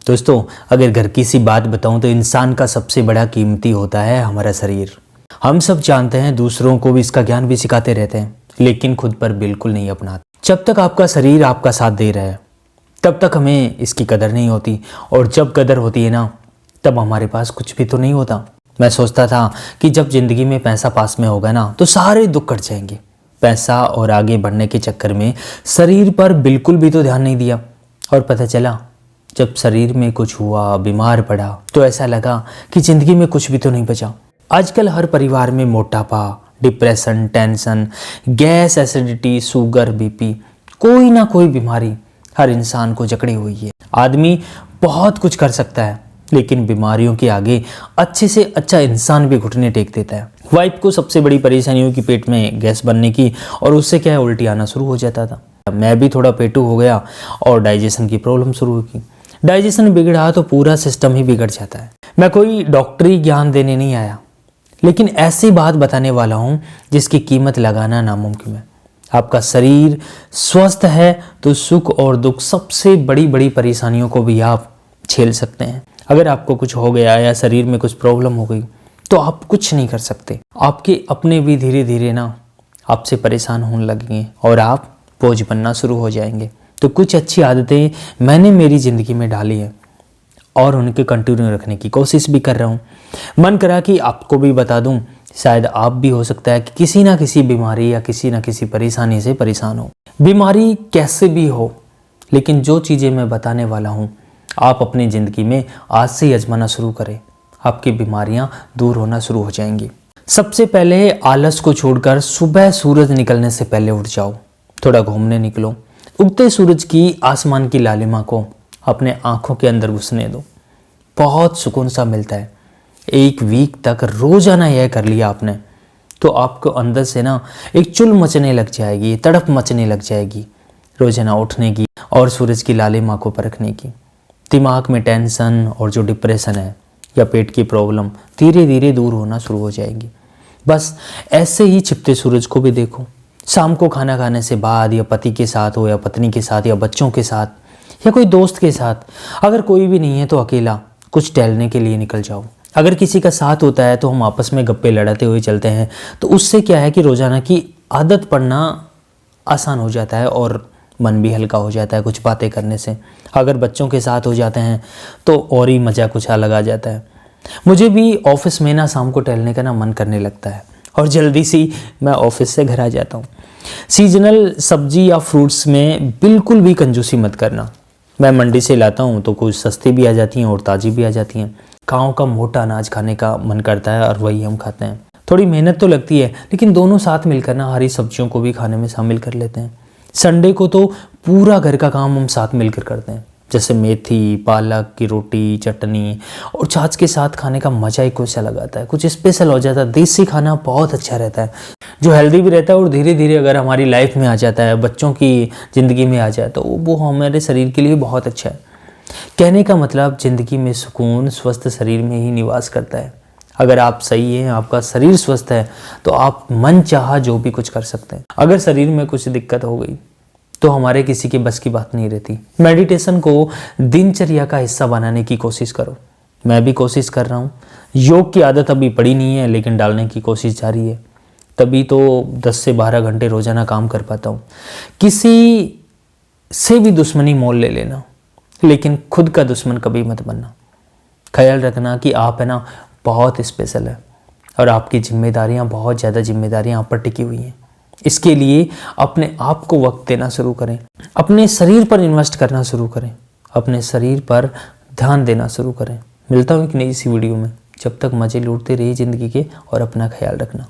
दोस्तों, अगर घर की सी बात बताऊं तो इंसान का सबसे बड़ा कीमती होता है हमारा शरीर। हम सब जानते हैं, दूसरों को भी इसका ज्ञान भी सिखाते रहते हैं, लेकिन खुद पर बिल्कुल नहीं अपनाते। जब तक आपका शरीर आपका साथ दे रहा है तब तक हमें इसकी कदर नहीं होती, और जब कदर होती है ना, तब हमारे पास कुछ भी तो नहीं होता। मैं सोचता था कि जब जिंदगी में पैसा पास में होगा ना तो सारे दुख कट जाएंगे। पैसा और आगे बढ़ने के चक्कर में शरीर पर बिल्कुल भी तो ध्यान नहीं दिया, और पता चला जब शरीर में कुछ हुआ, बीमार पड़ा, तो ऐसा लगा कि जिंदगी में कुछ भी तो नहीं बचा। आजकल हर परिवार में मोटापा, depression, tension, gas, acidity, sugar, BP, कोई ना कोई बीमारी हर इंसान को जकड़ी हुई है। आदमी बहुत कुछ कर सकता है, लेकिन बीमारियों के आगे अच्छे से अच्छा इंसान भी घुटने टेक देता है। वाइफ को सबसे बड़ी परेशानी हुई कि पेट में गैस बनने की, और उससे क्या है, उल्टी आना शुरू हो जाता था। मैं भी थोड़ा पेटू हो गया और डाइजेशन की प्रॉब्लम शुरू हुई। डाइजेशन बिगड़ा तो पूरा सिस्टम ही बिगड़ जाता है। मैं कोई डॉक्टरी ज्ञान देने नहीं आया, लेकिन ऐसी बात बताने वाला हूं जिसकी कीमत लगाना नामुमकिन है। आपका शरीर स्वस्थ है तो सुख और दुख, सबसे बड़ी बड़ी परेशानियों को भी आप झेल सकते हैं। अगर आपको कुछ हो गया या शरीर में कुछ प्रॉब्लम हो गई तो आप कुछ नहीं कर सकते। आपके अपने भी धीरे धीरे ना आपसे परेशान होने लगेंगे और आप बोझ बनना शुरू हो जाएंगे। तो कुछ अच्छी आदतें मैंने मेरी ज़िंदगी में डाली है और उनके कंटिन्यू रखने की कोशिश भी कर रहा हूँ। मन करा कि आपको भी बता दूँ, शायद आप भी हो सकता है कि किसी ना किसी बीमारी या किसी ना किसी परेशानी से परेशान हो। बीमारी कैसे भी हो, लेकिन जो चीज़ें मैं बताने वाला हूँ आप अपनी ज़िंदगी में आज से ही आजमाना शुरू करें, आपकी बीमारियाँ दूर होना शुरू हो जाएंगी। सबसे पहले आलस को छोड़कर सुबह सूरज निकलने से पहले उठ जाओ, थोड़ा घूमने निकलो। उगते सूरज की आसमान की लालिमा को अपने आंखों के अंदर घुसने दो, बहुत सुकून सा मिलता है। एक वीक तक रोजाना यह कर लिया आपने तो आपको अंदर से ना एक चुल मचने लग जाएगी, तड़प मचने लग जाएगी रोजाना उठने की और सूरज की लालिमा को परखने की। दिमाग में टेंशन और जो डिप्रेशन है या पेट की प्रॉब्लम धीरे धीरे दूर होना शुरू हो जाएगी। बस ऐसे ही छिपते सूरज को भी देखो। शाम को खाना खाने से बाद, या पति के साथ हो या पत्नी के साथ या बच्चों के साथ या कोई दोस्त के साथ, अगर कोई भी नहीं है तो अकेला कुछ टहलने के लिए निकल जाओ। अगर किसी का साथ होता है तो हम आपस में गप्पे लड़ाते हुए चलते हैं, तो उससे क्या है कि रोजाना की आदत पड़ना आसान हो जाता है और मन भी हल्का हो जाता है कुछ बातें करने से। अगर बच्चों के साथ हो जाते हैं तो और ही मज़ा कुछ अलग आ जाता है। मुझे भी ऑफिस में ना शाम को टहलने का ना मन करने लगता है और जल्दी से मैं ऑफिस से घर आ जाता हूँ। सीजनल सब्जी या फ्रूट्स में बिल्कुल भी कंजूसी मत करना। मैं मंडी से लाता हूँ तो कुछ सस्ती भी आ जाती हैं और ताज़ी भी आ जाती हैं। गाँव का मोटा अनाज खाने का मन करता है और वही हम खाते हैं। थोड़ी मेहनत तो लगती है, लेकिन दोनों साथ मिलकर ना हरी सब्जियों को भी खाने में शामिल कर लेते हैं। संडे को तो पूरा घर का काम हम साथ मिलकर करते हैं, जैसे मेथी, पालक की रोटी, चटनी और छाछ के साथ खाने का मजा ही कुछ अलग आता है, कुछ स्पेशल हो जाता है। देसी खाना बहुत अच्छा रहता है, जो हेल्दी भी रहता है और धीरे धीरे अगर हमारी लाइफ में आ जाता है, बच्चों की ज़िंदगी में आ जाए तो वो हमारे शरीर के लिए बहुत अच्छा है। कहने का मतलब ज़िंदगी में सुकून स्वस्थ शरीर में ही निवास करता है। अगर आप सही हैं, आपका शरीर स्वस्थ है, तो आप मन चाहा जो भी कुछ कर सकते हैं। अगर शरीर में कुछ दिक्कत हो गई तो हमारे किसी के बस की बात नहीं रहती। मेडिटेशन को दिनचर्या का हिस्सा बनाने की कोशिश करो। मैं भी कोशिश कर रहा हूँ। योग की आदत अभी पड़ी नहीं है, लेकिन डालने की कोशिश जारी है। तभी तो 10 से 12 घंटे रोजाना काम कर पाता हूँ। किसी से भी दुश्मनी मोल ले लेना, लेकिन खुद का दुश्मन कभी मत बनना। ख्याल रखना कि आप है ना बहुत स्पेशल है और आपकी जिम्मेदारियां, बहुत ज़्यादा जिम्मेदारियां आप पर टिकी हुई हैं। इसके लिए अपने आप को वक्त देना शुरू करें, अपने शरीर पर इन्वेस्ट करना शुरू करें, अपने शरीर पर ध्यान देना शुरू करें। मिलता हूँ एक नई सी वीडियो में। जब तक मज़े लूटते रहिए ज़िंदगी के और अपना ख्याल रखना।